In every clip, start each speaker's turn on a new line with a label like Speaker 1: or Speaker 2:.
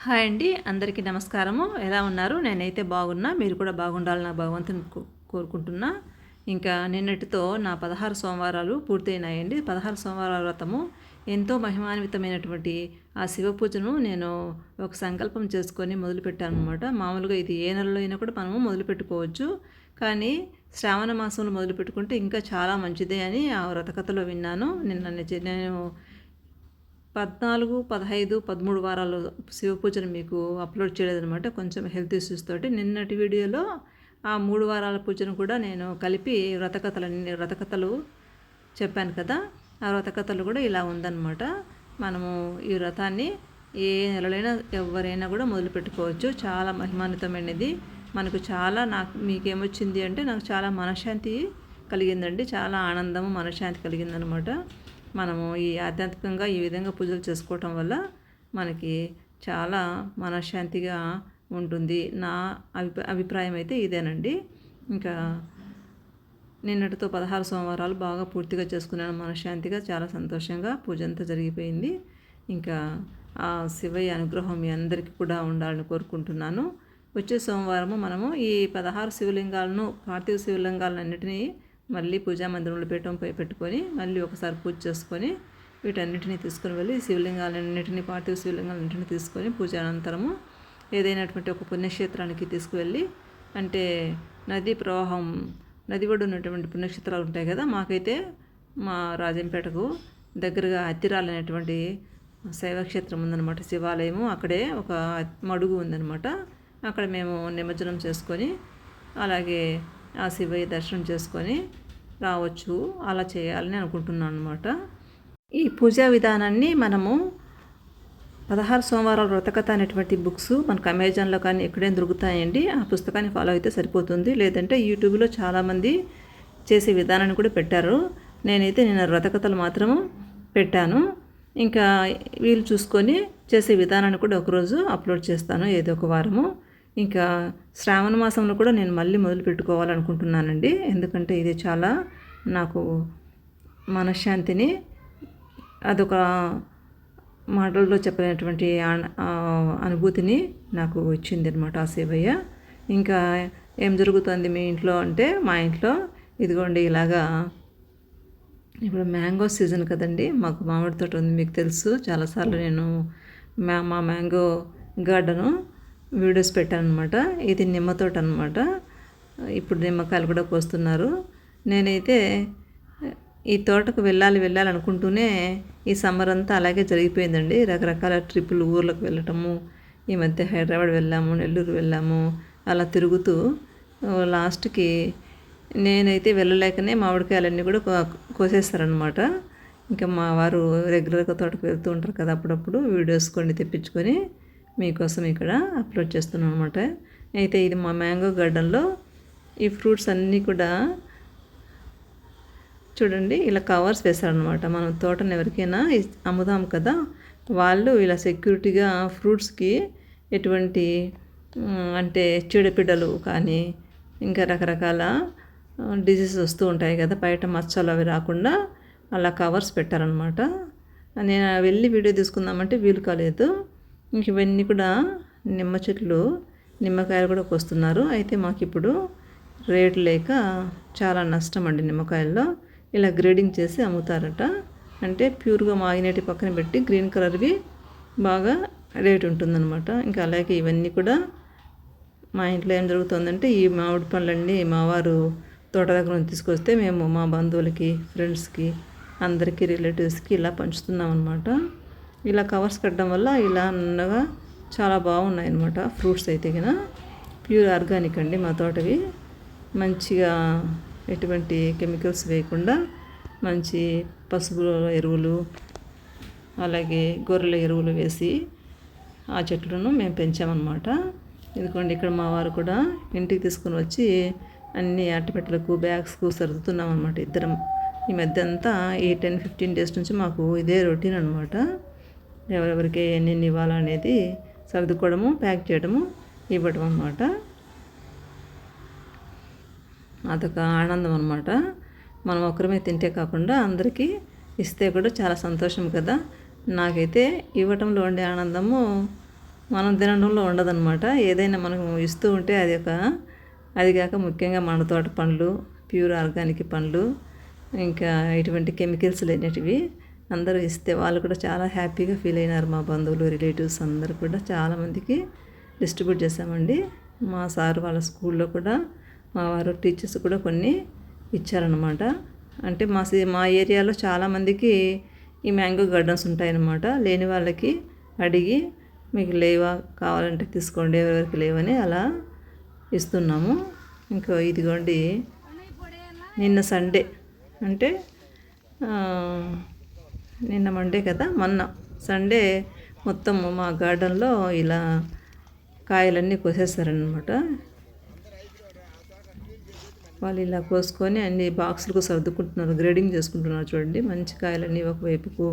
Speaker 1: Hi అండి, అందరికీ నమస్కారము. ఎలా ఉన్నారు? నేనైతే బాగున్నా. మీరు కూడా బాగుండాలని నా భగవంతుని కోరుకుంటున్నా. ఇంకా నిన్నటితో నా 16 సోమవారాలు పూర్తయినాయండి. 16 సోమవారాల వ్రతము ఎంతో మహిమాన్వితమైనటువంటి ఆ శివ పూజను నేను ఒక సంకల్పం చేసుకొని మొదలుపెట్టాను అనమాట. మామూలుగా ఇది ఏ నెలలో అయినా కూడా మనము మొదలుపెట్టుకోవచ్చు, కానీ శ్రావణ మాసంలో మొదలుపెట్టుకుంటే ఇంకా చాలా మంచిదే అని ఆ వ్రతకథలో విన్నాను. నేను 14, 15, 13 వారాలు శివ పూజను మీకు అప్లోడ్ చేయలేదనమాట, కొంచెం హెల్త్ ఇష్యూస్ తోటి. నిన్నటి వీడియోలో ఆ 3 వారాల పూజను కూడా నేను కలిపి వ్రతకథలు చెప్పాను కదా. ఆ వ్రతకథలు కూడా ఇలా ఉందన్నమాట. మనము ఈ వ్రతాన్ని ఏ నెలలైనా ఎవరైనా కూడా మొదలు పెట్టుకోవచ్చు. చాలా మహిమాన్వితమైనది. నాకు మీకేమొచ్చింది అంటే, నాకు చాలా మనశ్శాంతి కలిగిందండి. చాలా ఆనందము, మనశ్శాంతి కలిగిందనమాట. మనము ఈ ఆధ్యాత్మికంగా ఈ విధంగా పూజలు చేసుకోవటం వల్ల మనకి చాలా మనశ్శాంతిగా ఉంటుంది. నా అభిప్రాయం అయితే ఇదేనండి. ఇంకా నిన్నటితో 16 సోమవారాలు బాగా పూర్తిగా చేసుకున్నాను మనశ్శాంతిగా, చాలా సంతోషంగా. పూజ అంతా జరిగిపోయింది. ఇంకా ఆ శివయ్య అనుగ్రహం మీ అందరికీ కూడా ఉండాలని కోరుకుంటున్నాను. వచ్చే సోమవారము మనము ఈ 16 శివలింగాలను, పార్థివ శివలింగాలన్నిటినీ మళ్ళీ పూజా మందిరంలో పెట్టుకొని మళ్ళీ ఒకసారి పూజ చేసుకొని వీటన్నిటిని తీసుకొని వెళ్ళి శివలింగాలన్నింటినీ, పార్థివ శివలింగాలన్నింటినీ తీసుకొని పూజ అనంతరము ఏదైనటువంటి ఒక పుణ్యక్షేత్రానికి తీసుకువెళ్ళి, అంటే నది ఒడ్డు ఉన్నటువంటి పుణ్యక్షేత్రాలు ఉంటాయి కదా. మాకైతే మా రాజంపేటకు దగ్గరగా అత్తిరాలు అనేటువంటి శైవక్షేత్రం ఉందన్నమాట, శివాలయము. అక్కడే ఒక మడుగు ఉందన్నమాట. అక్కడ మేము నిమజ్జనం చేసుకొని అలాగే ఆ శివయ్య దర్శనం చేసుకొని రావచ్చు. అలా చేయాలని అనుకుంటున్నాను అనమాట. ఈ పూజా విధానాన్ని మనము 16 సోమవారాల వ్రతకథ అనేటువంటి బుక్స్ మనకు అమెజాన్లో కానీ ఎక్కడైనా దొరుకుతాయండి. ఆ పుస్తకాన్ని ఫాలో అయితే సరిపోతుంది. లేదంటే యూట్యూబ్లో చాలామంది చేసే విధానాన్ని కూడా పెట్టారు. నేనైతే నిన్న వ్రతకథలు మాత్రము పెట్టాను. ఇంకా వీలు చూసుకొని చేసే విధానాన్ని కూడా ఒకరోజు అప్లోడ్ చేస్తాను, ఏదో ఒక వారము. ఇంకా శ్రావణ మాసంలో కూడా నేను మళ్ళీ మొదలు పెట్టుకోవాలనుకుంటున్నానండి. ఎందుకంటే ఇది చాలా నాకు మనశ్శాంతిని, అదొక మాటల్లో చెప్పలేనటువంటి అనుభూతిని నాకు వచ్చింది అనమాట ఆ శివయ్య. ఇంకా ఏం జరుగుతుంది మీ ఇంట్లో అంటే, మా ఇంట్లో ఇదిగోండి ఇలాగా ఇప్పుడు మ్యాంగో సీజన్ కదండి. మాకు మామిడి తోట ఉంది, మీకు తెలుసు. చాలాసార్లు నేను మా మ్యాంగో గార్డెను వీడియోస్ పెట్టాను అనమాట. ఇది నిమ్మ తోట అనమాట. ఇప్పుడు నిమ్మకాయలు కూడా కోస్తున్నారు. నేనైతే ఈ తోటకు వెళ్ళాలనుకుంటూనే ఈ సమ్మర్ అంతా అలాగే జరిగిపోయిందండి. రకరకాల ట్రిప్పులు, ఊర్లకు వెళ్ళటము. ఈ మధ్య హైదరాబాద్ వెళ్ళాము, నెల్లూరు వెళ్ళాము. అలా తిరుగుతూ లాస్ట్కి నేనైతే వెళ్ళలేకనే మామిడికాయలన్నీ కూడా కోసేస్తారనమాట. ఇంకా మా వారు రెగ్యులర్గా తోటకు వెళ్తూ ఉంటారు కదా, అప్పుడప్పుడు వీడియోస్ కొన్ని తెప్పించుకొని మీకోసం ఇక్కడ అప్లోడ్ చేస్తున్నాను అనమాట. అయితే ఇది మా మ్యాంగో గార్డెన్లో ఈ ఫ్రూట్స్ అన్నీ కూడా చూడండి ఇలా కవర్స్ వేశారనమాట. మనం తోటను ఎవరికైనా అమ్ముదాం కదా, వాళ్ళు ఇలా సెక్యూరిటీగా ఫ్రూట్స్కి ఎటువంటి అంటే చీడపిడ్డలు కానీ ఇంకా రకరకాల డిసీజెస్ వస్తూ ఉంటాయి కదా, బయట మచ్చలు అవి రాకుండా అలా కవర్స్ పెట్టారనమాట. నేను వెళ్ళి వీడియో తీసుకుందామంటే వీలు కాలేదు. ఇంక ఇవన్నీ కూడా నిమ్మ చెట్లు, నిమ్మకాయలు కూడా కోస్తున్నారు. అయితే మాకు ఇప్పుడు రేటు లేక చాలా నష్టం అండి నిమ్మకాయల్లో. ఇలా గ్రేడింగ్ చేసి అమ్ముతారట. అంటే ప్యూర్గా మాగినటి పక్కన పెట్టి గ్రీన్ కలర్వి బాగా రేటు ఉంటుందన్నమాట. ఇంకా అలాగే ఇవన్నీ కూడా మా ఇంట్లో ఏం జరుగుతుందంటే, ఈ మామిడి పండ్లన్నీ మా వారు తోట దగ్గర నుంచి తీసుకొస్తే మేము మా బంధువులకి, ఫ్రెండ్స్కి, అందరికీ, రిలేటివ్స్కి ఇలా పంచుతున్నాం అనమాట. ఇలా కవర్స్ కట్టడం వల్ల ఇలా నన్నగా చాలా బాగున్నాయి అన్నమాట. ఫ్రూట్స్ అయితే కన్నా ప్యూర్ ఆర్గానిక్ అండి మా తోటవి. మంచిగా ఎటువంటి కెమికల్స్ వేయకుండా మంచి పసుపు ఎరువులు అలాగే గొర్రెల ఎరువులు వేసి ఆ చెట్లను మేము పెంచామన్నమాట. ఎందుకంటే ఇక్కడ మా వారు కూడా ఇంటికి తీసుకుని వచ్చి అన్ని అట్టపెట్టెలకు, బ్యాగ్స్కు సర్దుతున్నాం అనమాట ఇద్దరం. ఈ మధ్య అంతా ఈ 10-15 డేస్ నుంచి మాకు ఇదే రొటీన్ అనమాట. ఎవరెవరికి ఎన్ని ఇవ్వాలనేది సర్దుకోవడము, ప్యాక్ చేయడము, ఇవ్వడం అన్నమాట. అదొక ఆనందం అనమాట. మనం ఒకరిమే తింటే కాకుండా అందరికీ ఇస్తే కూడా చాలా సంతోషం కదా. నాకైతే ఇవ్వటంలో ఉండే ఆనందము మనం తినడంలో ఉండదన్నమాట. ఏదైనా మనం ఇస్తూ ఉంటే అది కాక ముఖ్యంగా మన తోట పండ్లు, ప్యూర్ ఆర్గానిక్ పండ్లు, ఇంకా ఎటువంటి కెమికల్స్ లేనటివి అందరూ ఇస్తే వాళ్ళు కూడా చాలా హ్యాపీగా ఫీల్ అయినారు. మా బంధువులు, రిలేటివ్స్ అందరూ కూడా చాలామందికి డిస్ట్రిబ్యూట్ చేశామండి. మా సార్ వాళ్ళ స్కూల్లో కూడా మా వారు టీచర్స్ కూడా కొన్ని ఇచ్చారనమాట. అంటే మా ఏరియాలో చాలామందికి ఈ మ్యాంగో గార్డెన్స్ ఉంటాయన్నమాట. లేని వాళ్ళకి అడిగి మీకు లేవా, కావాలంటే తీసుకోండి, ఎవరెవరికి లేవని అలా ఇస్తున్నాము. ఇంకా ఇదిగోండి, నిన్న సండే అంటే నిన్న మండే కదా, మొన్న సండే మొత్తం మా గార్డెన్లో ఇలా కాయలన్నీ కోసేస్తారనమాట. వాళ్ళు ఇలా కోసుకొని అన్ని బాక్సులకు సర్దుకుంటున్నారు, గ్రేడింగ్ చేసుకుంటున్నారు. చూడండి, మంచి కాయలన్నీ ఒకవైపుకు,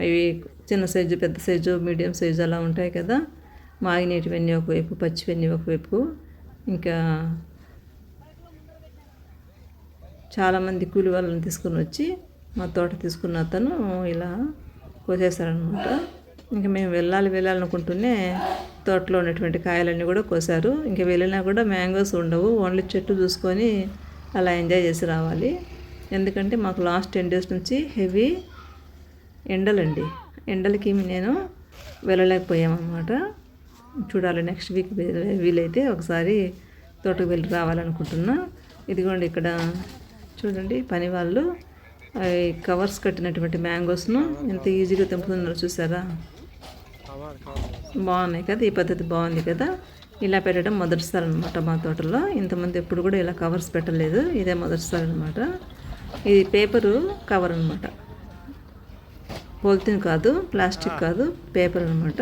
Speaker 1: అవి చిన్న సైజు, పెద్ద సైజు, మీడియం సైజు అలా ఉంటాయి కదా. మాగినేటివన్నీ ఒకవైపు, పచ్చివన్నీ ఒకవైపు. ఇంకా చాలామంది కూలి వాళ్ళని తీసుకుని వచ్చి మా తోట తీసుకున్న అతను ఇలా కోసేశారనమాట. ఇంకా మేము వెళ్ళాలనుకుంటూనే తోటలో ఉన్నటువంటి కాయలన్నీ కూడా కోసారు. ఇంకా వెళ్ళినా కూడా మ్యాంగోస్ ఉండవు, ఓన్లీ చెట్టు చూసుకొని అలా ఎంజాయ్ చేసి రావాలి. ఎందుకంటే మాకు లాస్ట్ 10 days నుంచి హెవీ ఎండలండి. ఎండలకి నేను వెళ్ళలేకపోయామన్నమాట. చూడాలి, నెక్స్ట్ వీక్ వీలైతే ఒకసారి తోటకు వెళ్ళి రావాలనుకుంటున్నా. ఇదిగోండి, ఇక్కడ చూడండి, పని వాళ్ళు కవర్స్ కట్టినటువంటి మ్యాంగోస్ను ఎంత ఈజీగా తెంపుతున్నారో చూసారా. బాగున్నాయి కదా, ఈ పద్ధతి బాగుంది కదా. ఇలా పెట్టడం మొదటిసారి అనమాట మా తోటలో. ఇంతమంది ఎప్పుడు కూడా ఇలా కవర్స్ పెట్టలేదు, ఇదే మొదటిసారి అనమాట. ఇది పేపరు కవర్ అనమాట, పాలిథిన్ కాదు, ప్లాస్టిక్ కాదు, పేపర్ అనమాట.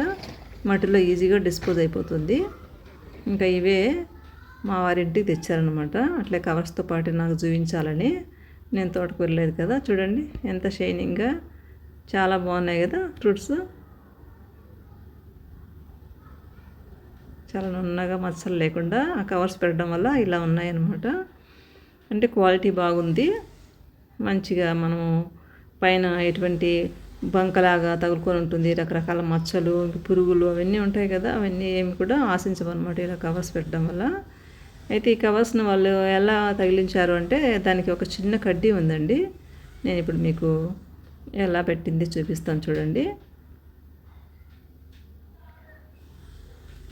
Speaker 1: మట్టిలో ఈజీగా డిస్పోజ్ అయిపోతుంది. ఇంకా ఇవే మా వారింటికి తెచ్చారనమాట. అట్లే కవర్స్తో పాటు నాకు చూపించాలని. నేను తోటకు వెళ్ళలేదు కదా, చూడండి ఎంత షైనింగ్గా, చాలా బాగున్నాయి కదా ఫ్రూట్స్. చాలా నున్నగా, మచ్చలు లేకుండా ఆ కవర్స్ పెట్టడం వల్ల ఇలా ఉన్నాయన్నమాట. అంటే క్వాలిటీ బాగుంది, మంచిగా మనము పైన ఎటువంటి బంకలాగా తగులుకొని ఉంటుంది, రకరకాల మచ్చలు, పురుగులు అవన్నీ ఉంటాయి కదా, అవన్నీ ఏమి కూడా ఆశించమన్నమాట ఇలా కవర్స్ పెట్టడం వల్ల. అయితే ఈ కవర్స్ను వాళ్ళు ఎలా తగిలించారు అంటే, దానికి ఒక చిన్న కడ్డీ ఉందండి. నేను ఇప్పుడు మీకు ఎలా పెట్టింది చూపిస్తాను చూడండి.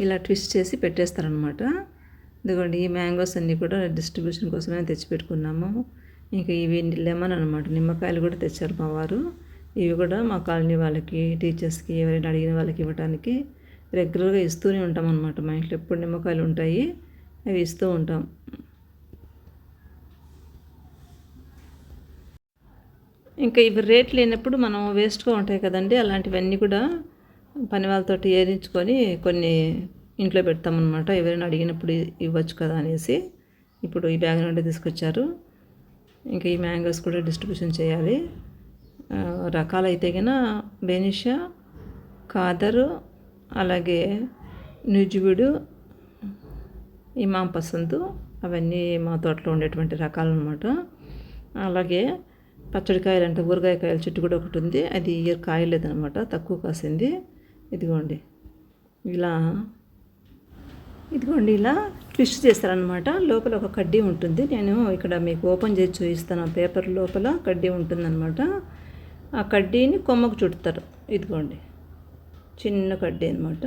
Speaker 1: ఇలా ట్విస్ట్ చేసి పెట్టేస్తారనమాట. ఇదిగోండి, ఈ మ్యాంగోస్ అన్నీ కూడా డిస్ట్రిబ్యూషన్ కోసమే తెచ్చిపెట్టుకున్నాము. ఇంకా ఇవి లెమన్ అనమాట, నిమ్మకాయలు కూడా తెచ్చారు మా వారు. ఇవి కూడా మా కాలనీ వాళ్ళకి, టీచర్స్కి, ఎవరైనా అడిగిన వాళ్ళకి ఇవ్వడానికి రెగ్యులర్గా ఇస్తూనే ఉంటాం అనమాట. మా ఇంట్లో ఎప్పుడు నిమ్మకాయలు ఉంటాయి, అవి ఇస్తూ ఉంటాం. ఇంకా ఇవి రేట్ లేనప్పుడు మనం వేస్ట్గా ఉంటాయి కదండి, అలాంటివన్నీ కూడా పని వాళ్ళతో ఏరించుకొని కొన్ని ఇంట్లో పెడతామన్నమాట. ఎవరైనా అడిగినప్పుడు ఇవ్వచ్చు కదా అనేసి ఇప్పుడు ఈ బ్యాగ్ నుండి తీసుకొచ్చారు. ఇంకా ఈ మ్యాంగోస్ కూడా డిస్ట్రిబ్యూషన్ చేయాలి. రకాలైతే కన్నా బెనిషా, కాదరు, అలాగే నుజువుడు, ఇమాం పసందు, అవన్నీ మా తోటలో ఉండేటువంటి రకాలు అనమాట. అలాగే పచ్చడికాయలు అంటే ఊరగాయ కాయల చెట్టు కూడా ఒకటి ఉంది, అది ఇయర్ కాయలేదనమాట, తక్కువ కాసింది. ఇదిగోండి ఇలా ట్విస్ట్ చేస్తారనమాట. లోపల ఒక కడ్డీ ఉంటుంది, నేను ఇక్కడ మీకు ఓపెన్ చేసి చూపిస్తాను. ఆ పేపర్ లోపల కడ్డీ ఉంటుందన్నమాట. ఆ కడ్డీని కొమ్మకు చుడతారు. ఇదిగోండి, చిన్న కడ్డీ అనమాట.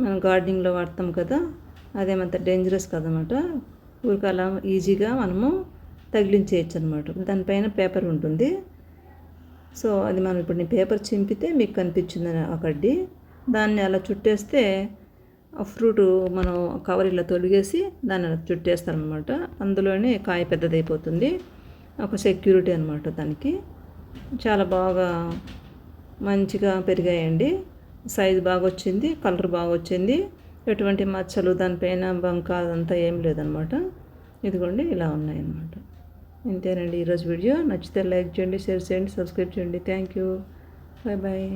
Speaker 1: మనం గార్డెనింగ్లో వాడతాం కదా, అదేమంత డేంజరస్ కదనమాట. ఊరికలా ఈజీగా మనము తగిలించేయచ్చు అనమాట. దానిపైన పేపర్ ఉంటుంది. సో అది మనం ఇప్పుడు నేను పేపర్ చింపితే మీకు కనిపించింది ఆ కడ్డీ. దాన్ని అలా చుట్టేస్తే ఆ ఫ్రూట్ మనం కవర్ ఇలా తొలిగేసి దాన్ని అలా చుట్టేస్తారనమాట. అందులోనే కాయ పెద్దదైపోతుంది. ఒక సెక్యూరిటీ అనమాట దానికి. చాలా బాగా మంచిగా పెరిగాయండి. సైజు బాగా వచ్చింది, కలర్ బాగా వచ్చింది, ఎటువంటి మచ్చలు దానిపైన బంక అదంతా ఏం లేదనమాట. ఇదిగోండి, ఇలా ఉన్నాయన్నమాట. ఇంతేనండి ఈరోజు వీడియో. నచ్చితే లైక్ చేయండి, షేర్ చేయండి, సబ్స్క్రైబ్ చేయండి. Thank you, bye bye.